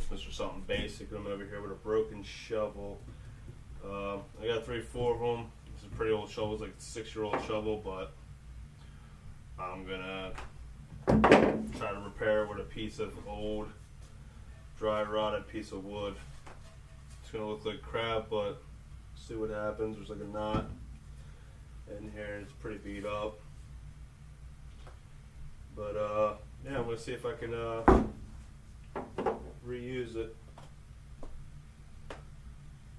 Mr. Something Basic. I'm over here with a broken shovel. I got 3-4 of them. This is a pretty old shovel. It's like a 6-year-old shovel, but I'm gonna try to repair it with a piece of old, dry rotted piece of wood. It's gonna look like crap, but see what happens. There's like a knot in here. It's pretty beat up. But yeah, I'm gonna see if I can reuse it.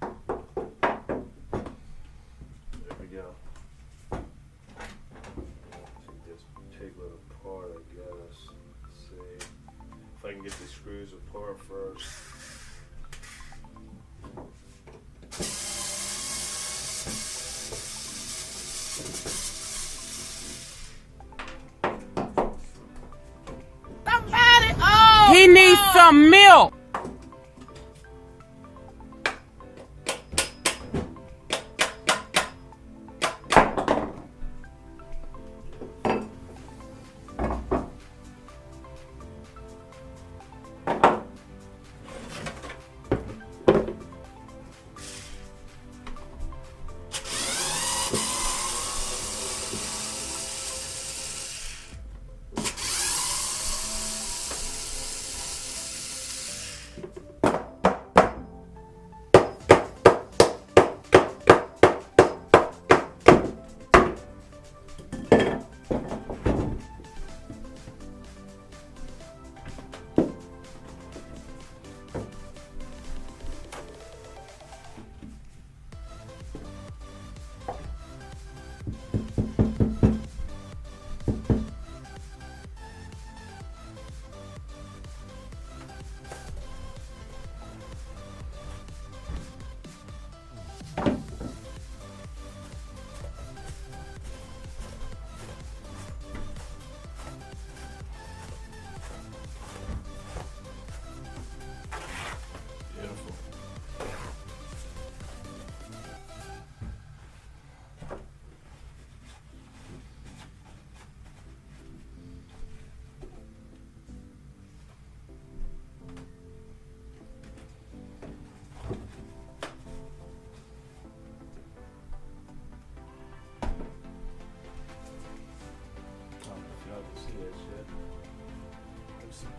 There we go. Take it apart, I guess. Let's see if I can get these screws apart first. He needs some milk.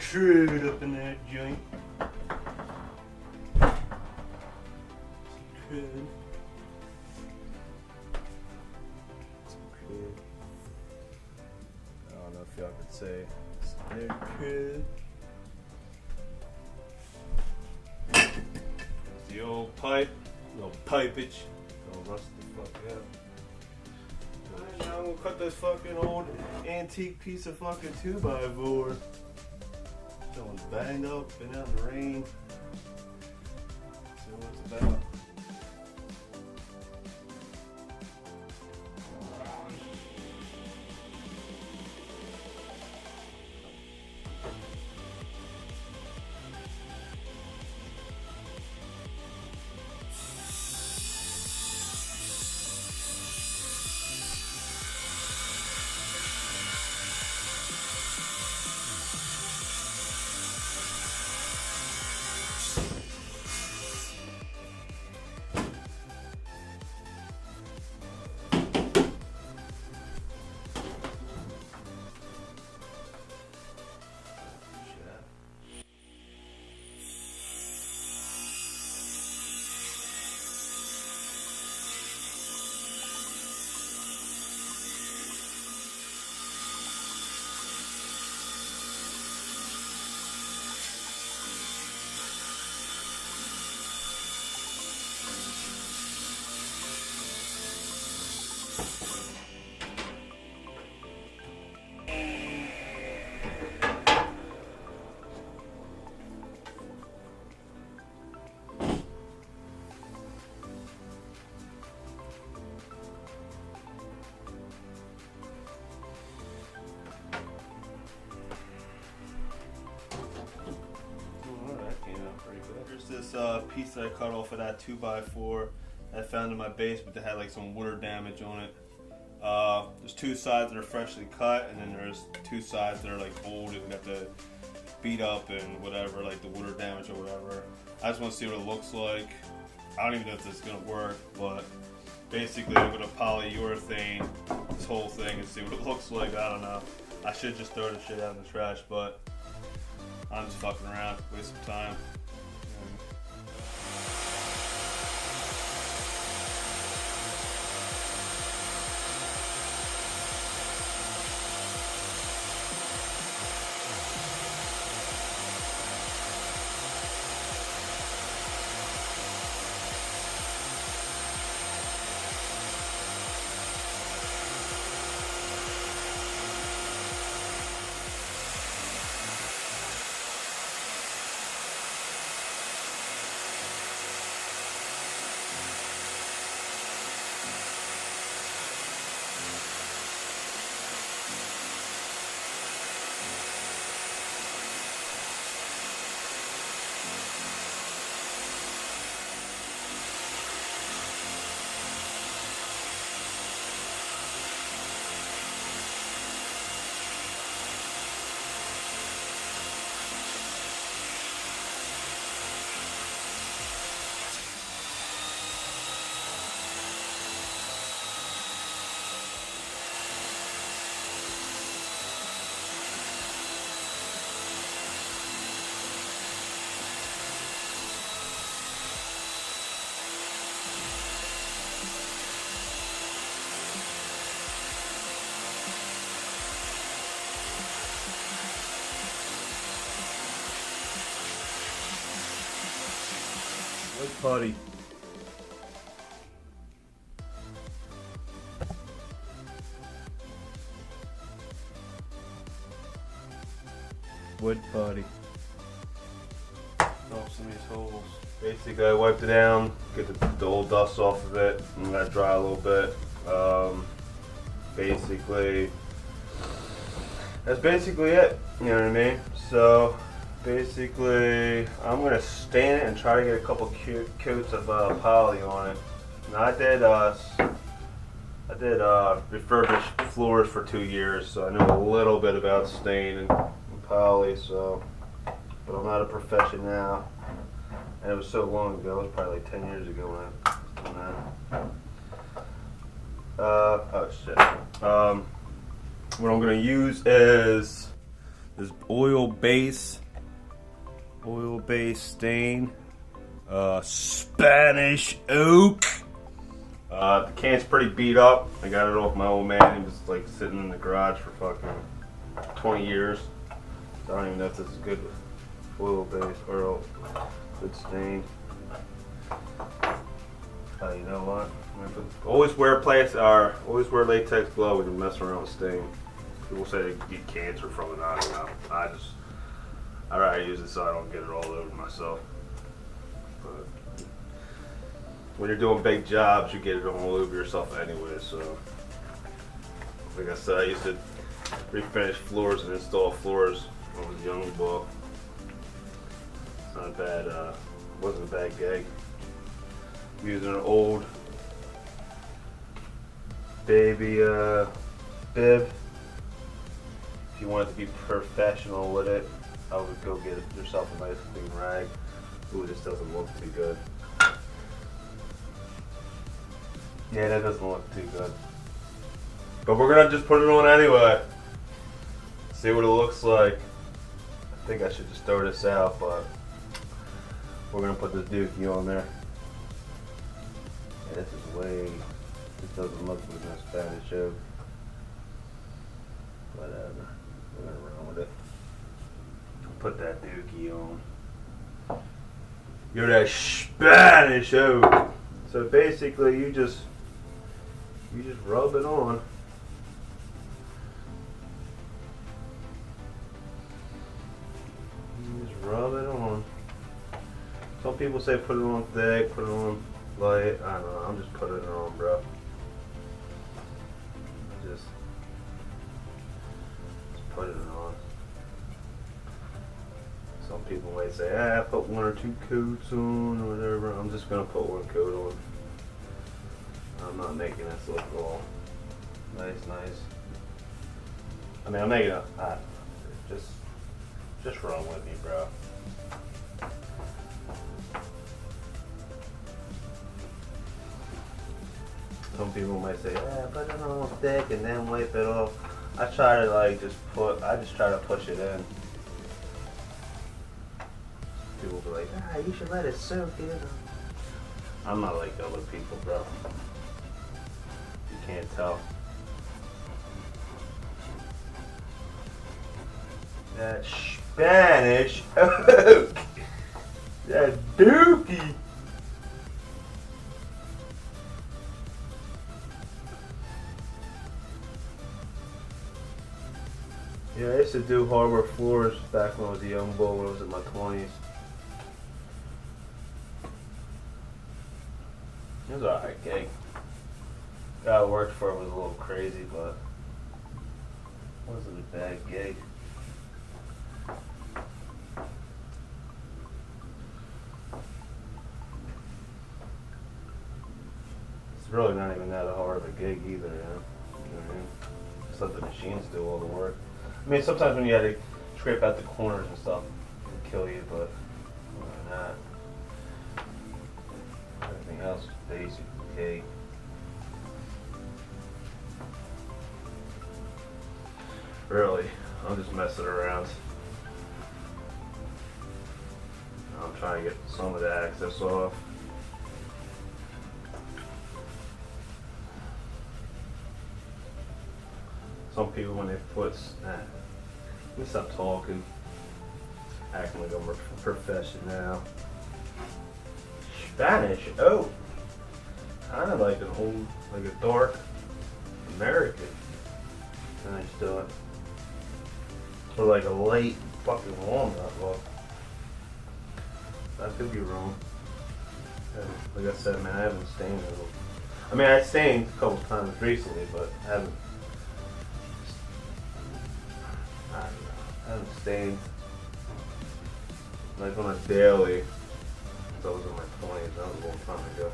Crude up in that joint. Crude. Some crude. I don't know if y'all could say some crude. There's the old pipe, little pipage. It'll rust the fuck out. Alright, now I'm gonna cut this fucking old antique piece of fucking 2x4. That one's banged up, been out in the rain. See what it's about. This piece that I cut off of that 2x4 I found in my basement that had like some water damage on it. There's two sides that are freshly cut, and then there's two sides that are like old and got the beat up and whatever, like the water damage or whatever. I just want to see what it looks like. I don't even know if this is gonna work, but basically I'm gonna polyurethane this whole thing and see what it looks like. I don't know. I should just throw the shit out in the trash, but I'm just fucking around, waste some time. Wood putty. Wood putty. Off some of these holes. Basically, I wiped it down, get the old dust off of it, and let it dry a little bit. Basically, that's basically it. You know what I mean? So. Basically, I'm gonna stain it and try to get a couple coats of poly on it. Now I did refurbished floors for 2 years, so I know a little bit about stain and poly. So, but I'm not a professional now, and it was so long ago. It was probably like 10 years ago when I was doing that. Oh shit. What I'm gonna use is this oil-based stain, Spanish oak. The can's pretty beat up. I got it off my old man. He was like sitting in the garage for fucking 20 years. So I don't even know if this is good oil-based or good stain. You know what? Always wear always wear latex glove when you mess around with stain. People say they get cancer from it. I don't know. I rather use it so I don't get it all over myself. But when you're doing big jobs, you get it all over yourself anyway. So, like I said, I used to refinish floors and install floors when I was a young boy. It's not a bad, wasn't a bad gig. Using an old baby bib. If you wanted to be professional with it, I would go get yourself a nice clean rag. Ooh, this doesn't look too good. Yeah, that doesn't look too good. But we're gonna just put it on anyway. See what it looks like. I think I should just throw this out, but we're gonna put this dookie on there. Yeah, this doesn't look like a Spanish oak. Whatever. We're gonna run with it. Put that dookie on. You're that Spanish oak. So basically, you just rub it on. You just rub it on. Some people say put it on thick, put it on light. I don't know. I'm just putting it on, bro. Just put it on. Some people might say, put 1 or 2 coats on or whatever. I'm just gonna put 1 coat on. I'm not making this look all nice. I mean, I'm making it just Just run with me, bro. Some people might say, yeah, put it on thick and then wipe it off. I try to like I just try to push it in. People be like, you should let it soak in. I'm not like other people, bro. You can't tell. That Spanish oak. That dookie. Yeah, I used to do hardwood floors back when I was a young boy, when I was in my 20s. It was alright gig. Guy I worked for was a little crazy, but it wasn't a bad gig. It's really not even that hard of a gig either, you know what I mean? Just let the machines do all the work. I mean, sometimes when you had to scrape out the corners and stuff, it would kill you, but other than that, everything else is basic, okay? Really, I'm just messing around. I'm trying to get some of the access off. Some people, when they put, let me stop talking, acting like I'm a professional. Spanish, oh, kind of like an old, like a dark American finish to it, or like a light fucking walnut look. I could be wrong. Like I said, man, I haven't stained it. I mean, I stained a couple times recently, but I haven't. I haven't stained like on a daily since I was in my 20s. That was a long time ago.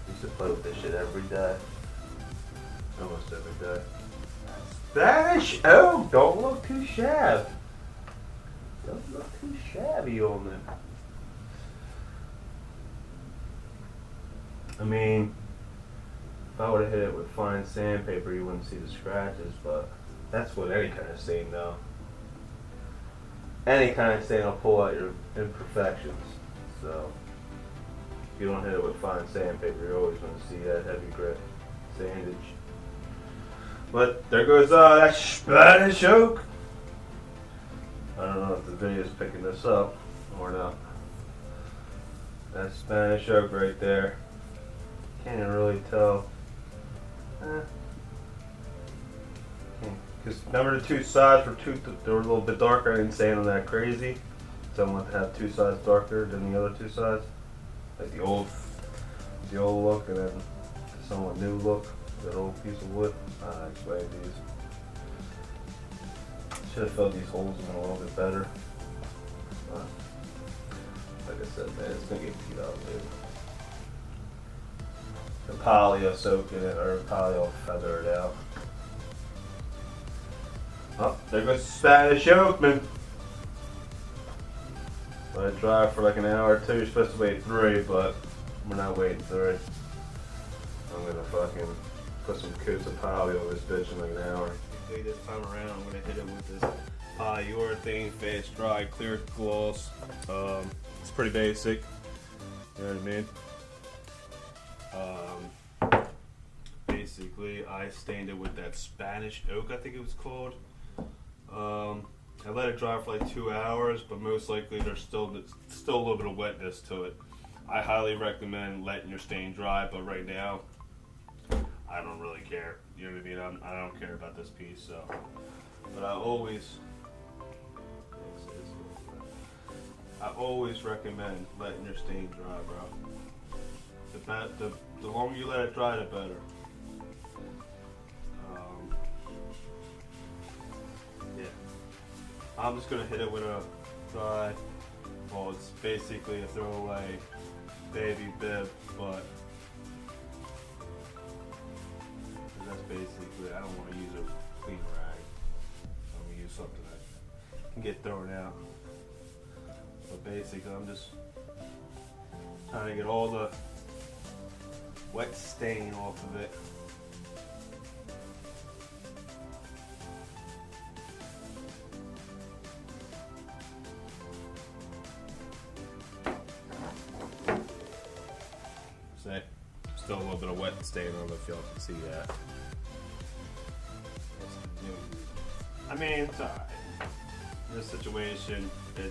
I used to play with this shit every day. Almost every day. Spanish! Oh, don't look too shabby. Don't look too shabby on me. I mean, if I would have hit it with fine sandpaper, you wouldn't see the scratches, but that's what any kind of stain, though. Any kind of stain will pull out your imperfections. So, if you don't hit it with fine sandpaper, you're always going to see that heavy grit sandage. But there goes that Spanish oak. I don't know if the video is picking this up or not. That Spanish oak right there. Can't even really tell. Because remember the two sides were they were a little bit darker. I didn't sand them that crazy. So I want to have two sides darker than the other two sides, like the old look and then the somewhat new look. That old piece of wood. I explained these. Should have filled these holes in a little bit better. Like I said, man, it's gonna get beat out later. The poly will soak in it, or poly will feather it out. Oh, there goes the Spanish oak, man. Let it dry for like an hour or two. You're supposed to wait 3, but we're not waiting 3. I'm gonna fucking put some coats of poly over this bitch in like an hour. This time around, I'm gonna hit it with this polyurethane fast dry clear gloss. It's pretty basic. You know what I mean? Basically, I stained it with that Spanish oak, I think it was called. I let it dry for like 2 hours, but most likely there's still a little bit of wetness to it. I highly recommend letting your stain dry, but right now, I don't really care. You know what I mean? I don't care about this piece, so. But I always recommend letting your stain dry, bro. The longer you let it dry, the better. Yeah. I'm just gonna hit it with a dry. Well, it's basically a throwaway baby bib, but that's basically, I don't want to use clean rag. I'm gonna use something that can get thrown out. But basically, I'm just trying to get all the wet stain off of it. See? Still a little bit of wet stain. I don't know if y'all can see that. I mean, it's alright. In this situation, it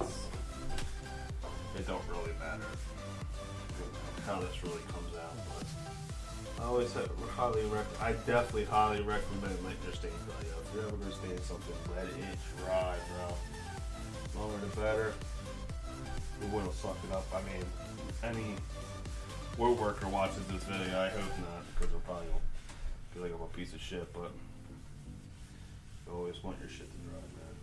don't really matter how this really comes out. But I always I definitely highly recommend letting your stain dry. If you're ever gonna stain something, let it dry, bro. The longer the better. The wind will suck it up. I mean, any woodworker watches this video, I hope not, because they're probably gonna feel like I'm a piece of shit. But you always want your shit to dry, man.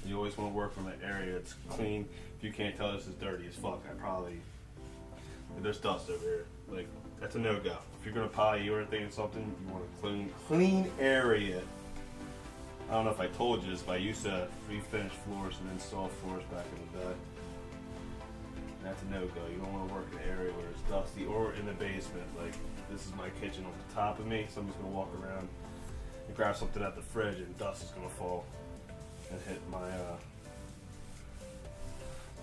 You always want to work from an area that's clean. If you can't tell this is dirty as fuck, there's dust over here. Like, that's a no-go. If you're gonna polyurethane something, you want a clean area. I don't know if I told you this, but I used to refinish floors and install floors back in the day. And that's a no-go. You don't want to work in an area where it's dusty or in the basement. Like, this is my kitchen on the top of me. Someone's gonna walk around and grab something out the fridge and dust is gonna fall and hit my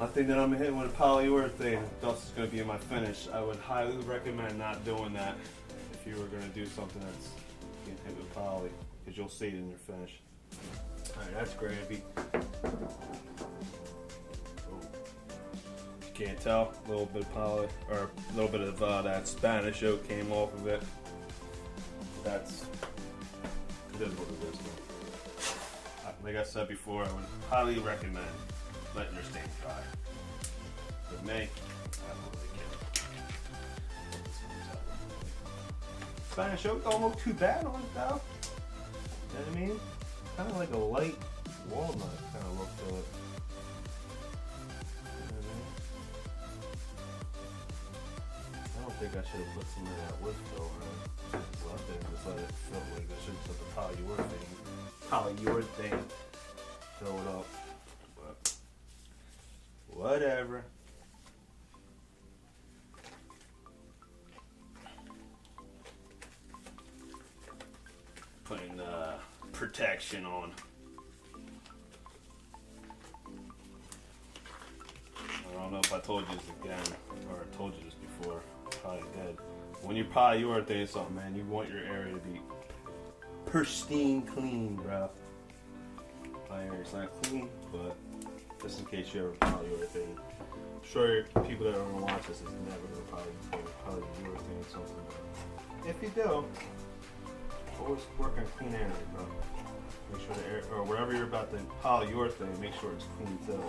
thing that I'm hitting with a polyurethane. Dust is gonna be in my finish. I would highly recommend not doing that if you were gonna do something that's getting hit with poly, because you'll see it in your finish. Alright, that's gravy. You can't tell, a little bit of poly, or a little bit of that Spanish oak came off of it. It is what it is, man. Like I said before, I would highly recommend letting your stain dry. With me, I don't really care. Spanish oak don't look too bad on it though. You know what I mean? Kind of like a light walnut kind of look to it. You know what I mean? I don't think I should have put some of that wood fill on it. So I think just let it fill like I should have put the polyurethane, throw it up. But whatever. Putting protection on. I don't know if I told you this again, or I told you this before. Probably did. When you polyurethane something, man, you want your area to be pristine clean, bro. My area's not clean, but just in case you ever polyurethane. I'm sure people that are gonna watch this is never gonna polyurethane something. But if you do, always work on a clean area, bro. Make sure the air, or wherever you're about to polyurethane, make sure it's clean too.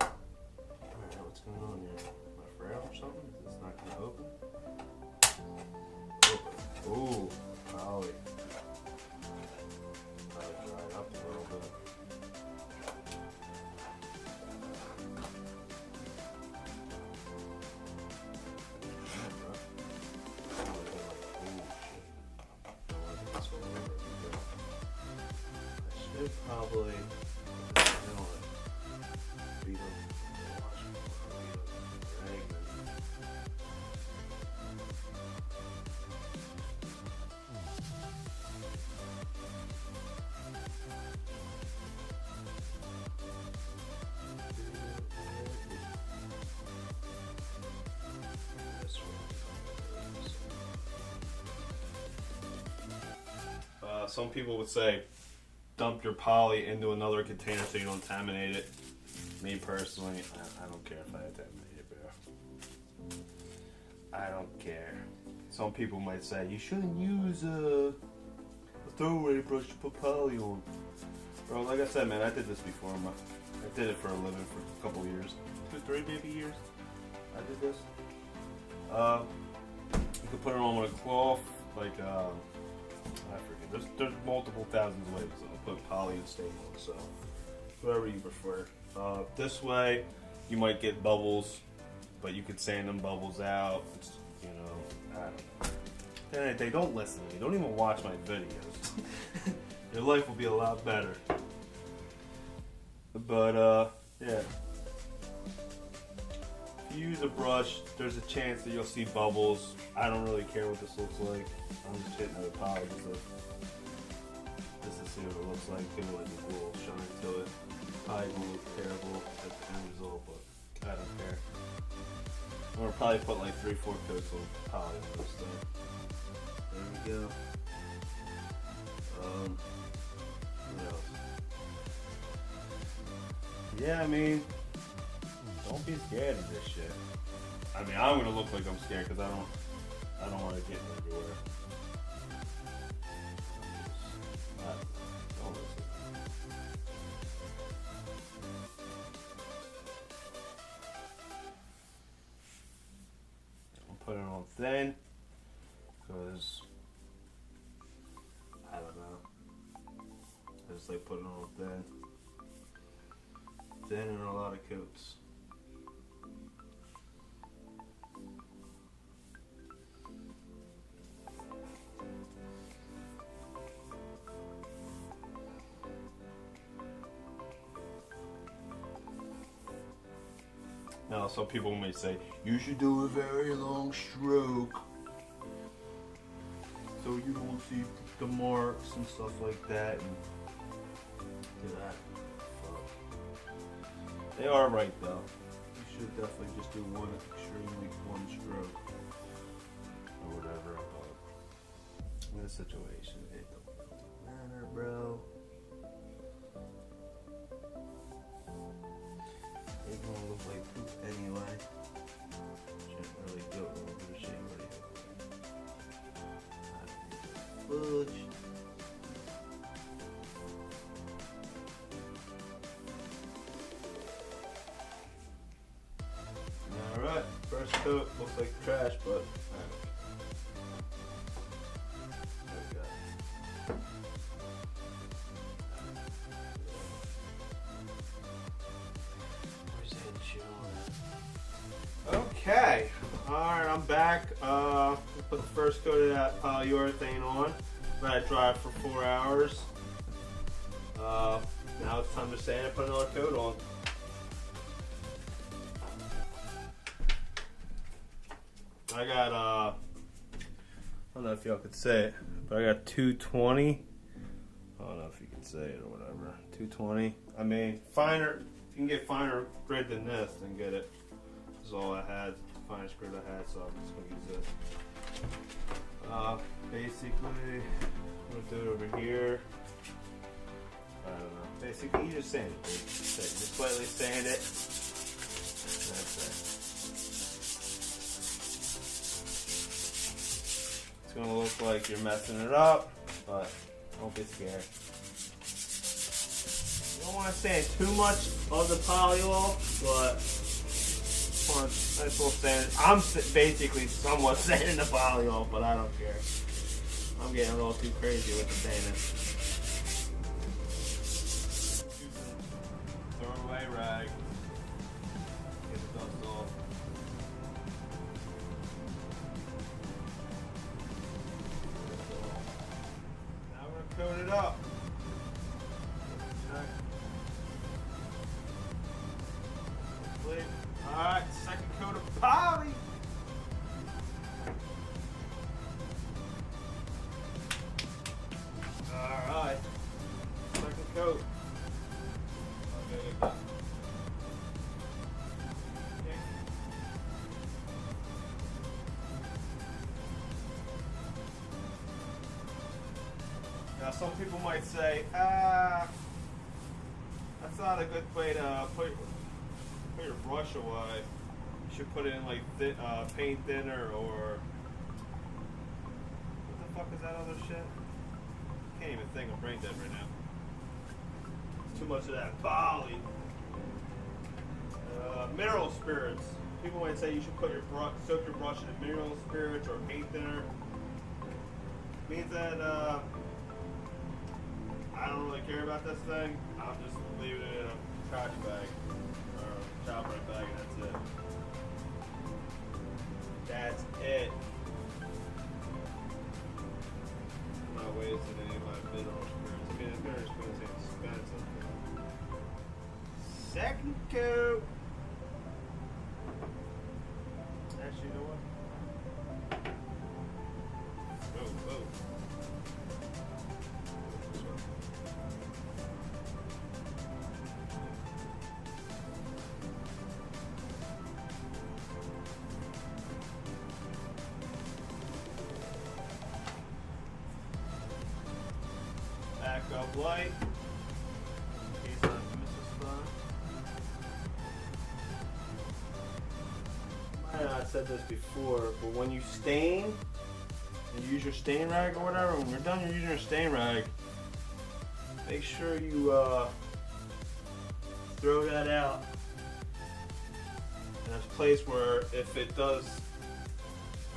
Alright, what's going on here? Am I frail or something? Is this not gonna open? Ooh, poly. Gotta dry it up a little bit. Probably beat them. Some people would say dump your poly into another container so you don't contaminate it. Me personally, I don't care if I contaminate it, bro. I don't care. Some people might say you shouldn't use a throwaway brush to put poly on. Bro, like I said, man, I did this before. I did it for a living for a couple of years. 2, 3 maybe years. I did this. You could put it on with a cloth, like I forget. There's multiple thousands of ways to put poly and stain on, so whatever you prefer. This way, you might get bubbles, but you could sand them bubbles out. It's, you know, And they don't listen to me. Don't even watch my videos. Your life will be a lot better. But yeah. If you use a brush, there's a chance that you'll see bubbles. I don't really care what this looks like. I'm just hitting the power just to see what it looks like. Give it like a little shine to it. Probably gonna look terrible at the end result, but I don't care. I'm gonna probably put like 3-4 coats of poly on this thing. There we go. What else? Yeah, I mean, don't be scared of this shit. I mean, I'm gonna look like I'm scared because I don't want to get everywhere. Don't listen. I'm putting it on thin because I don't know. I just like putting it on thin. Thin and a lot of coats. Now, some people may say, you should do a very long stroke so you don't see the marks and stuff like that. And do that. They are right though. You should definitely just do one stroke or whatever. But in this situation, it don't matter, bro. It's gonna look like poop anyway. Shouldn't really go over the shape already. Fudge. Alright, first coat looks like trash, but there we go. Where's that shit on? Okay, alright, I'm back. Put the first coat of that polyurethane on. Let it dry for 4 hours. Now it's time to sand and put another coat on. I got, I don't know if y'all could say it, but I got 220. I don't know if you can say it or whatever. 220. I mean, finer, if you can get finer grid than this, then get it. This is all I had, finest grid I had, so I'm just going to use this. Basically, I'm going to do it over here. I don't know. Basically, you just sand it, dude. Just slightly sand it. That's it. It's gonna look like you're messing it up, but don't be scared. You don't want to sand too much of the polyol, but nice little sand. I'm basically somewhat sanding the polyol, but I don't care. I'm getting a little too crazy with the sanding. Throw away rag. Get the dust off. Now we're gonna coat it up. Alright, second coat of poly. Alright, second coat. Okay. Now some people might say, that's not a good way to put your brush away. You should put it in like paint thinner or what the fuck is that other shit? Can't even think. I'm brain dead right now. It's too much of that poly. Mineral spirits. People might say you should put soak your brush in mineral spirits or paint thinner. Means that I don't really care about this thing. I'm just leaving it in a trash bag or chopper bag, and that's it. That's it. light. In case I miss a spot. I might have said this before, but when you stain, and you use your stain rag or whatever, when you're done using your stain rag, make sure you throw that out in a place where if it does,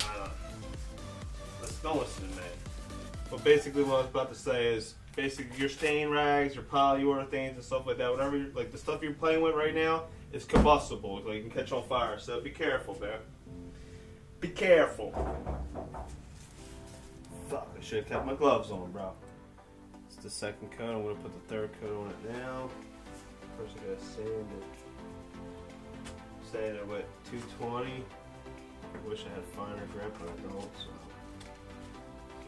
I don't know, don't listen to me. But basically what I was about to say is, basically your stain rags, your polyurethanes and stuff like that, whatever, like the stuff you're playing with right now is combustible, like you can catch on fire, so be careful, man. Be careful. Fuck, I should have kept my gloves on, bro. It's the second coat, I'm going to put the third coat on it now. First I gotta sand it. Sand it with 220. I wish I had finer grip, but I don't, so.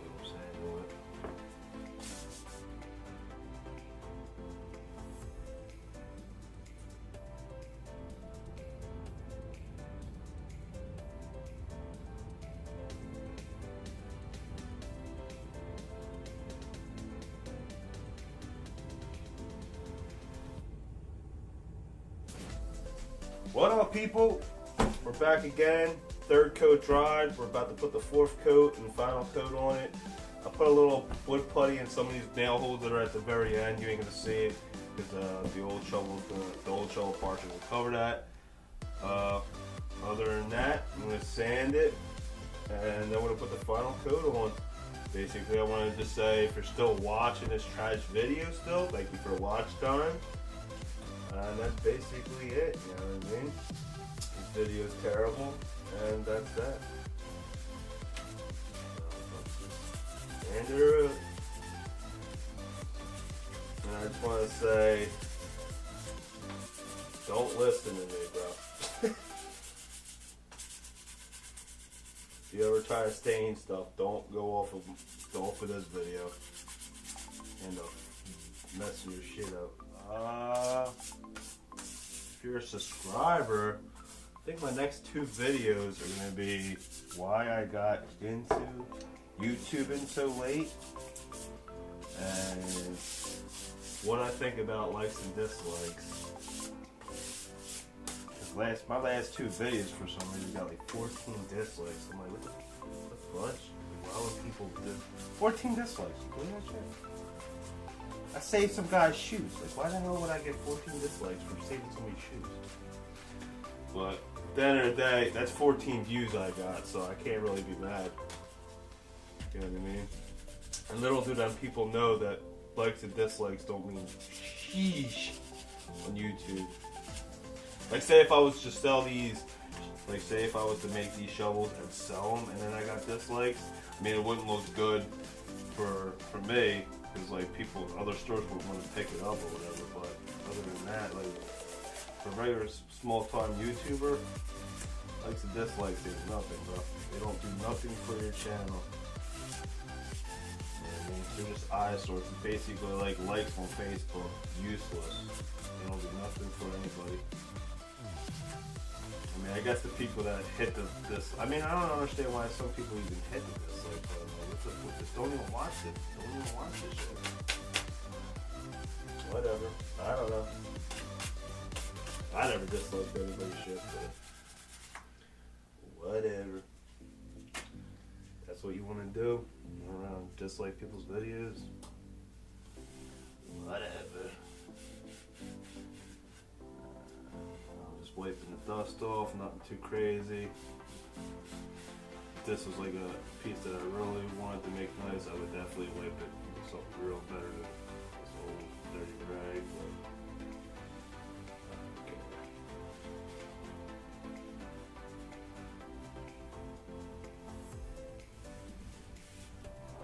I'm sanding with. What up, people? We're back again. Third coat dried. We're about to put the fourth coat and final coat on it. I put a little wood putty in some of these nail holes that are at the very end. You ain't gonna see it because the old shovel portion will cover that. Other than that, I'm gonna sand it, and then I'm gonna put the final coat on. Basically, I wanted to say, if you're still watching this trash video, thank you for watch time. And that's basically it, you know what I mean? This video is terrible, and that's that. And I just want to say, don't listen to me, bro. If you ever try to stain stuff, don't go off of this video. End up messing your shit up. If you're a subscriber, I think my next two videos are going to be why I got into YouTubing so late and what I think about likes and dislikes. My last two videos for some reason got like 14 dislikes. I'm like, what the fudge? Why would people do 14 dislikes? What is that shit? I saved some guy's shoes. Like, why the hell would I get 14 dislikes for saving somebody's shoes? But at the end of the day, that's 14 views I got, so I can't really be mad. You know what I mean? And little do them people know that likes and dislikes don't mean sheesh on YouTube. Like, say if I was to sell these, like, say if I was to make these shovels and sell them, and then I got dislikes, I mean, it wouldn't look good for me. Because like people, other stores would want to pick it up or whatever, but other than that, like for a regular small time YouTuber, likes and dislikes is nothing, bro. They don't do nothing for your channel. You know what I mean? They're just eyesores. It's basically like likes on Facebook, useless. They don't do nothing for anybody. I mean, I guess the people that hit I mean, I don't understand why some people even hit the dislike button. Don't even watch it. Don't even watch this shit. Whatever. I don't know. I never disliked anybody's shit, but whatever. That's what you want to do. You want to dislike people's videos. Whatever. I'm just wiping the dust off. Nothing too crazy. If this was like a piece that I really wanted to make nice, I would definitely wipe it with something real better than this old dirty rag. Okay.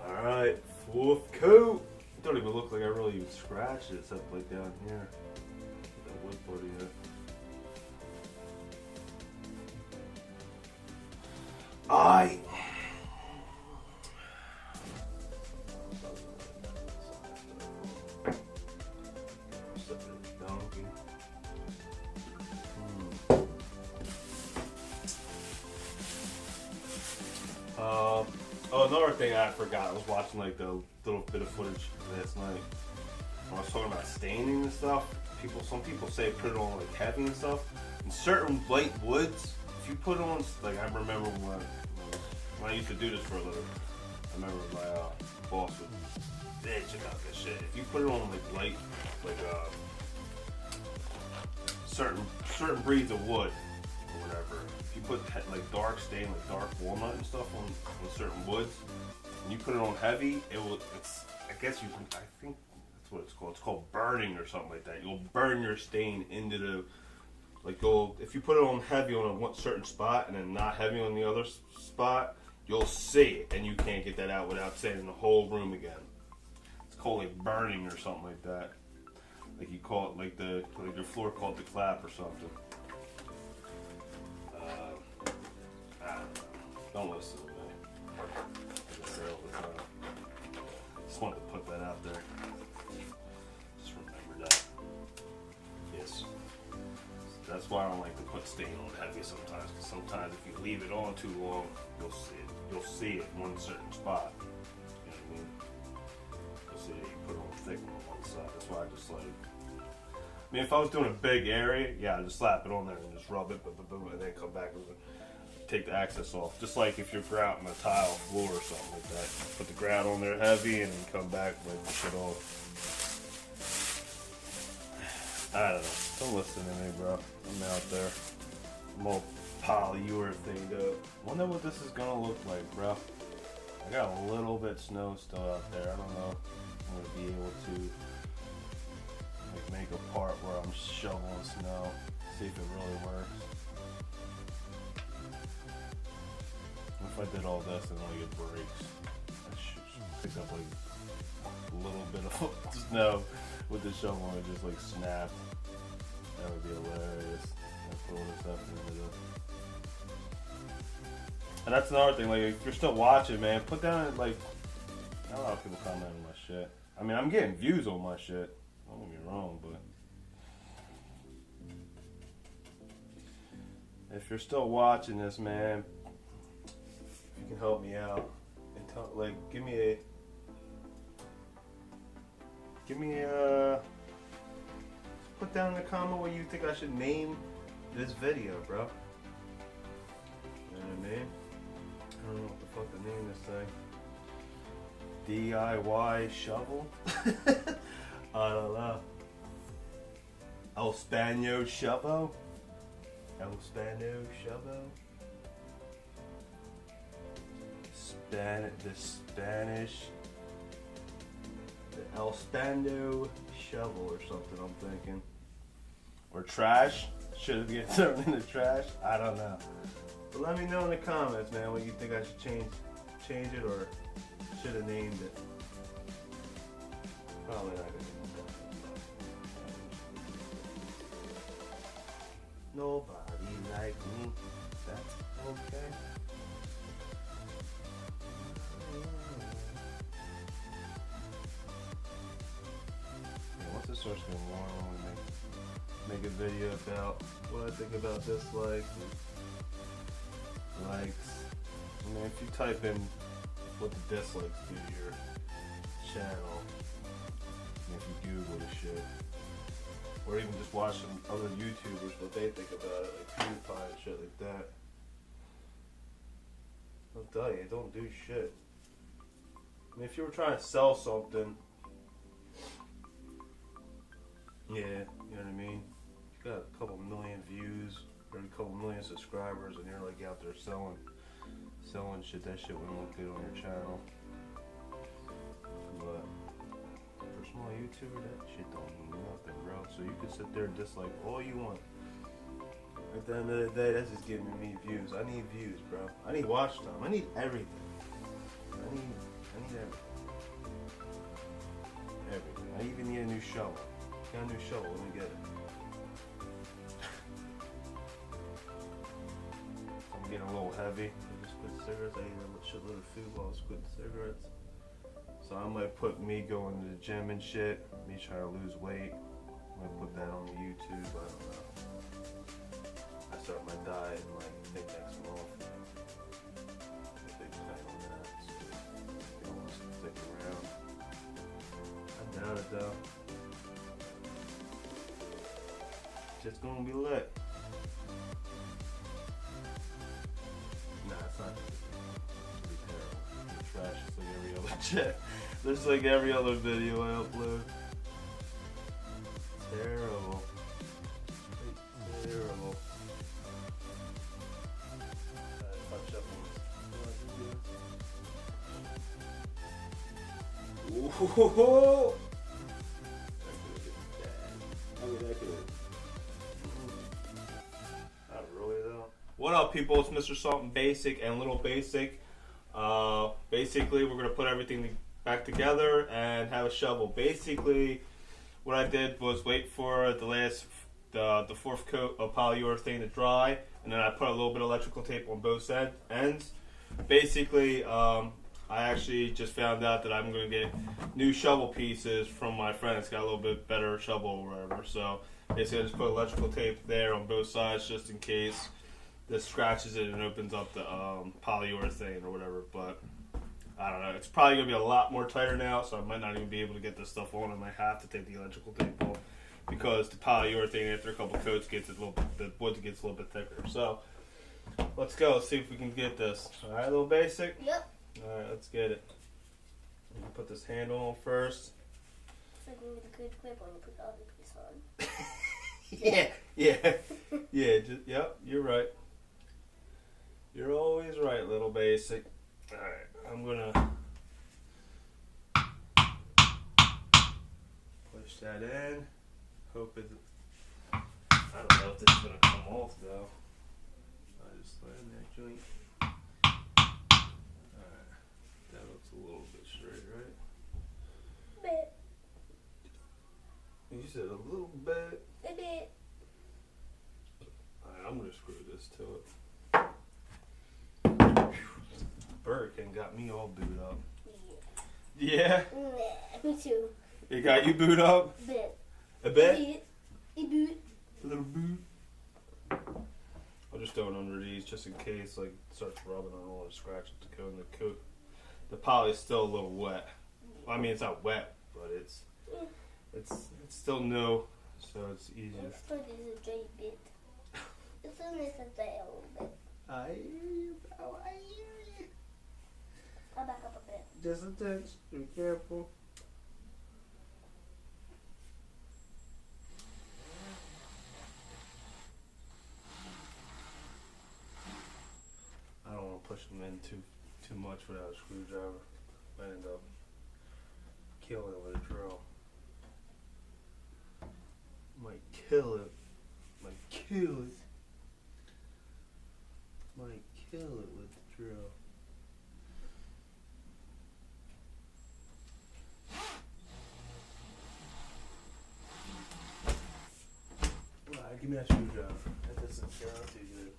Alright, fourth coat. It don't even look like I really even scratched it except like down here. That wood putty there. Oh, another thing I forgot. I was watching like the little bit of footage last night. when I was talking about staining and stuff, some people say put it on like heavy and stuff. And certain light woods, if you put on, like I remember when I used to do this for a living, I remember my boss would bitch about this shit. If you put it on like light, like certain breeds of wood or whatever, if you put like dark stain, like dark walnut and stuff on certain woods, and you put it on heavy, I guess you can, I think that's what it's called. It's called burning or something like that. You'll burn your stain into the, like if you put it on heavy on a certain spot and then not heavy on the other spot, you'll see it and you can't get that out without staining the whole room again. It's called like burning or something like that. Like you call it like your floor called the clap or something. I don't know. Don't listen to me. I say all the time. Just wanted to put that out there. Just remember that. Yes. That's why I don't like to put stain on heavy sometimes. Because sometimes if you leave it on too long, you'll see it. You'll see it in one certain spot. You know what I mean? You'll see it. You put it on thick on one side. That's why I just like. I mean, if I was doing a big area, yeah, I'd just slap it on there and just rub it, and then come back and take the access off. Just like if you're grouting a tile floor or something like that. Put the grout on there heavy and then come back and wipe the shit off. I don't know. Don't listen to me, bro. I'm out there. I'm all polyurethane up. Wonder what this is gonna look like, bro. I got a little bit snow still out there. I don't know if I'm gonna be able to make a part where I'm shoveling snow, see if it really works. If I did all this and like it breaks, I should pick up like a little bit of snow with the shovel and just like snap. That would be hilarious. I put all this stuff into this. And that's another thing, like if you're still watching, man, put down like, I don't know if people comment on my shit. I mean, I'm getting views on my shit. Don't get me wrong, but if you're still watching this, man, if you can help me out and give me a put down in the comment what you think I should name this video, bro. You know what I mean? I don't know what the fuck to name this thing. DIY shovel? I don't know. El Spano Shovel? El Spano Shovel? The El Spano Shovel or something, I'm thinking. Or trash? Should it get thrown in the trash? I don't know. But let me know in the comments, man, what you think I should change it or should have named it. Probably not gonna do that. Nobody like me. That's okay. Yeah, once it starts getting warm, I'm gonna make a video about what I think about dislikes and likes. I mean, if you type in what the dislikes do to your channel, if you Google the shit, or even just watch some other YouTubers, what they think about it, like PewDiePie and shit like that. I'll tell you, don't do shit. I mean, if you were trying to sell something, yeah, you know what I mean? You got a couple million views, or a couple million subscribers, and you're like out there selling shit, that shit wouldn't look good on your channel. But for a small YouTuber, that shit don't mean nothing, bro. So you can sit there and dislike all you want. At the end of the day, that's just giving me views. I need views, bro. I need watch time. I need everything. I need everything. Everything. I even need a new shovel. Got a new shovel, let me get it. I'm getting a little heavy. I just quit cigarettes. I ate a shitload of food while I was quitting cigarettes. So I might put me going to the gym and shit, me trying to lose weight. I might put that on the YouTube, I don't know. I start my diet in like, I think next month. A big plan on that, so you don't want to stick around. I doubt it though. Shit's gonna be lit. Nah, it's not. It's pretty terrible. Trash just like every other shit. Just like every other video I upload. Terrible. Terrible. Touch up on. Ooh. Not really though. What up, people? It's Mr. Salt and Basic and Little Basic. Basically, we're gonna put everything back together and have a shovel. Basically, what I did was wait for the fourth coat of polyurethane to dry, and then I put a little bit of electrical tape on both ends. Basically, I actually just found out that I'm going to get new shovel pieces from my friend. It's got a little bit better shovel or whatever. So basically I just put electrical tape there on both sides just in case this scratches it and opens up the polyurethane or whatever. But I don't know. It's probably going to be a lot more tighter now, so I might not even be able to get this stuff on. I might have to take the electrical tape off because the polyurethane after a couple coats the wood gets a little bit thicker. So let's go. Let's see if we can get this. All right, Little Basic? Yep. Alright, let's get it. You can put this handle on first. It's like with a good clip when you put the other piece on. Yep, you're right. You're always right, Little Basic. Alright, I'm gonna push that in. Hope it. I don't know if this is gonna come off though. I just slammed that joint. That looks a little bit straight, right? Bit. You said a little bit. A bit. Alright, I'm gonna screw this to it. Burger King got me all booed up. Yeah? Yeah, me too. It got you booed up? Bit. A bit? A bit. A little boot. I'll just throw it under these just in case, like, it starts rubbing on all the scratches to go in the coat. The poly is still a little wet. Well, I mean, it's not wet, but it's still new, so it's easier. It's like it's a dry bit. It's only a little bit. I hear you. I'll back up a bit. Just a touch. Be careful. I don't want to push them in too much without a screwdriver. I end up killing it with a drill. Might kill it. Might kill it. Might kill it with the drill. Alright, give me that screwdriver. That doesn't sound too good.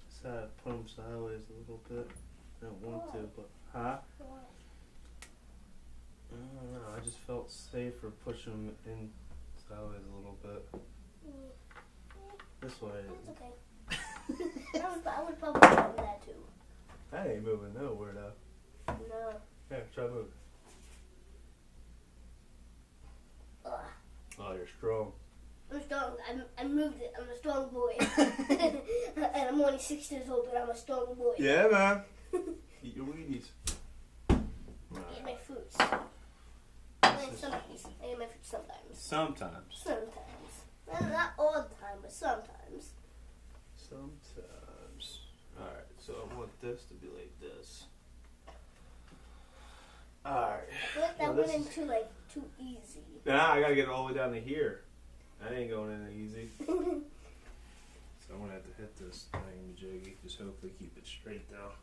So I put them sideways a little bit. I don't want to, but huh? I don't know. I just felt safer pushing them in sideways a little bit. This way. It's okay. I would probably do that too. That ain't moving nowhere though. No. Yeah, try moving. Ugh. Oh, you're strong. I'm strong. I moved it. I'm a strong boy. And I'm only 6 years old, but I'm a strong boy. Yeah, man. Eat your Wheaties. I eat my fruits. Sometimes. I eat my fruits sometimes. Sometimes. Sometimes. Not all the time, but sometimes. Sometimes. Alright, so I want this to be like this. Alright. But that went in too easy. Nah, I gotta get it all the way down to here. That ain't going in easy. So I'm gonna have to hit this thing, jiggy. Just hopefully keep it straight though.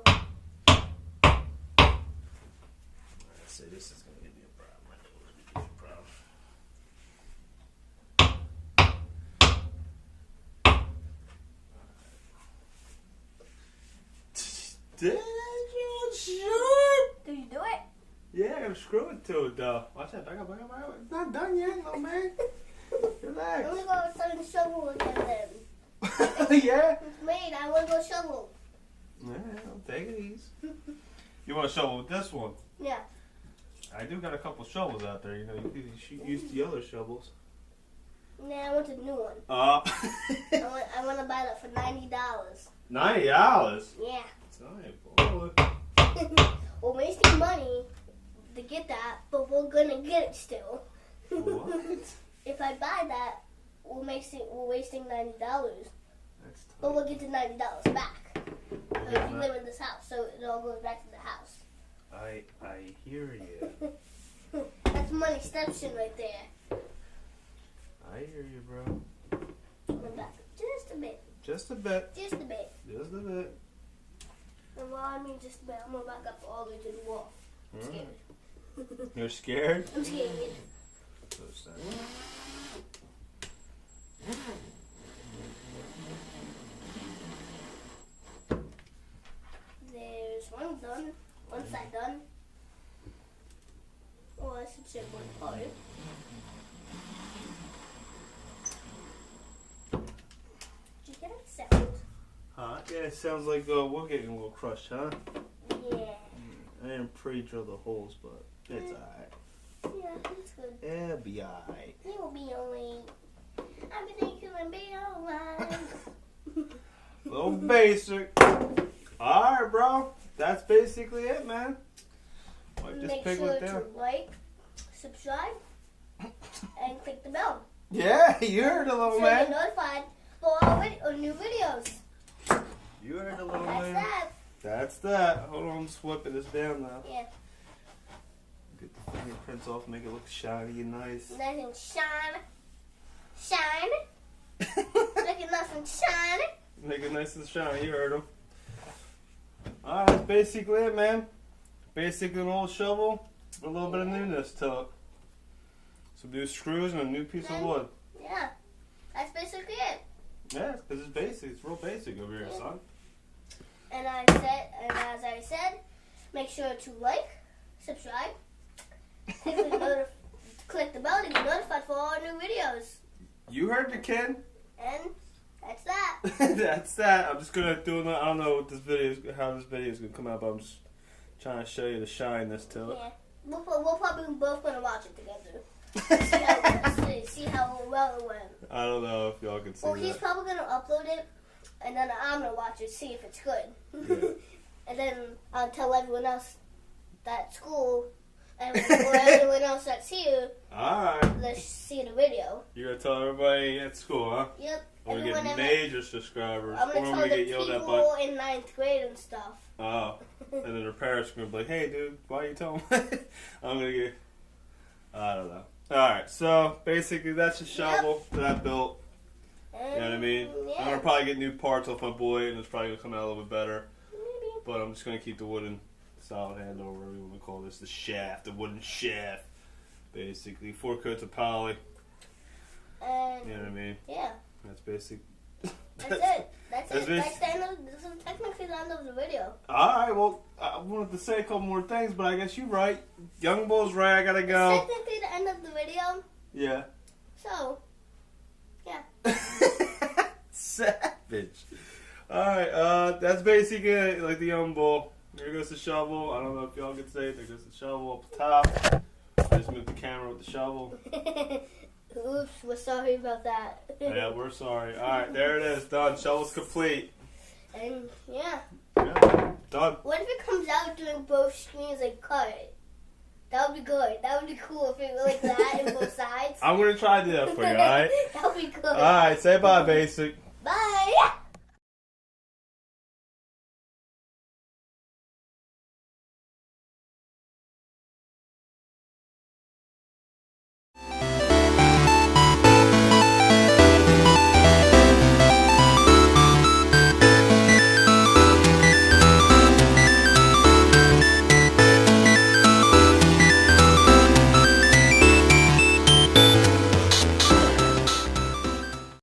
Alright, so this is gonna give me a problem. I know it's gonna give me a problem. Did you do it? Yeah, I gotta screw it to it though. Watch that, back up. It's not done yet, little man. Relax. I'm gonna go outside and shovel again then. Yeah? It's made. I want to go shovel. Yeah, I'll take it easy. You want to shovel with this one? Yeah. I do got a couple shovels out there. You know, you could use the other shovels. Nah, I want a new one. I want to buy that for $90. $90? Yeah. Boy. We're wasting money to get that, but we're gonna get it still. What? If I buy that, we're wasting $90. That's But we'll get the $90 back. If you live in this house, so it all goes back to the house. I hear you. That's money stepson right there. I hear you, bro. I'm back just a bit. Just a bit. Just a bit. Just a bit. And well, I mean just a bit. I'm gonna back up all the way to the wall. I'm scared. You're scared? I'm scared. So sad. There's one done. One side done. Oh, I should say one part. Did you hear that sound? Huh? Yeah, it sounds like we're getting a little crushed, huh? Yeah. I didn't pre-drill the holes, but it's alright. Yeah, it's good. It'll be alright. You will be alright. Everything can be alright. Little basic. Alright, bro. That's basically it, man. Wipe this Make pig sure with to there. like, subscribe, and click the bell. Yeah, you heard the little So you're man. notified for our new videos. You heard the little That's man. that. That's that. Hold on, I'm just whipping this down now. Yeah. Get the fingerprints off, make it look shiny and nice. Nice and shine. Shine. Looking nice and shiny. Make it nice and shiny, you heard him. Alright, that's basically it, man. Basically an old shovel, a little bit of newness to it. Some new screws and a new piece of wood. Yeah. That's basically it. Yeah, because it's basic. It's real basic over here, son. And as I said, make sure to like, subscribe, and click the bell to get notified for all our new videos. You heard the kid. And that's that. That's that. I'm just gonna do. I don't know what how this video is gonna come out, but I'm just trying to show you the shyness to it. Yeah. We're probably both gonna watch it together. See how well it went. I don't know if y'all can see Well, he's that. probably gonna upload it, and then I'm gonna watch it, see if it's good. Yeah. And then I'll tell everyone else at school, and or everyone else that's here, Alright. let's see the video. You're gonna tell everybody at school, huh? Yep. We're gonna Everyone get ever- major subscribers. I'm Or gonna I'm tell gonna the get yelled at by. people in 9th grade and stuff. Oh. And then their parents are gonna be like, hey dude, why are you telling me? I'm gonna get. I don't know. Alright, so basically that's the shovel that I built. You know what I mean? Yeah. I'm gonna probably get new parts off my boy, and it's probably gonna come out a little bit better. Maybe. But I'm just gonna keep the wooden solid handle, or whatever you want to call this, the shaft, the wooden shaft. Basically, 4 coats of poly. And You know what I mean? yeah, That's basic. that's it. That's That's it. That's the end of. This is technically the end of the video. Alright, well, I wanted to say a couple more things, but I guess you're right. Young Bull's right, I gotta go. Technically the end of the video. Yeah. So, yeah. Savage. Alright, that's basically it, like the Young Bull. There goes the shovel. I don't know if y'all can say it. There goes the shovel up the top. I just moved the camera with the shovel. Oops, we're sorry about that. Yeah, we're sorry. Alright, there it is. Done. Shovel's complete. And yeah. Yeah, done. What if it comes out doing both screens like cut? That would be good. That would be cool if it were like that in both sides. I'm gonna try to do that for you, alright? That would be good. Alright, say bye, Basic. Bye.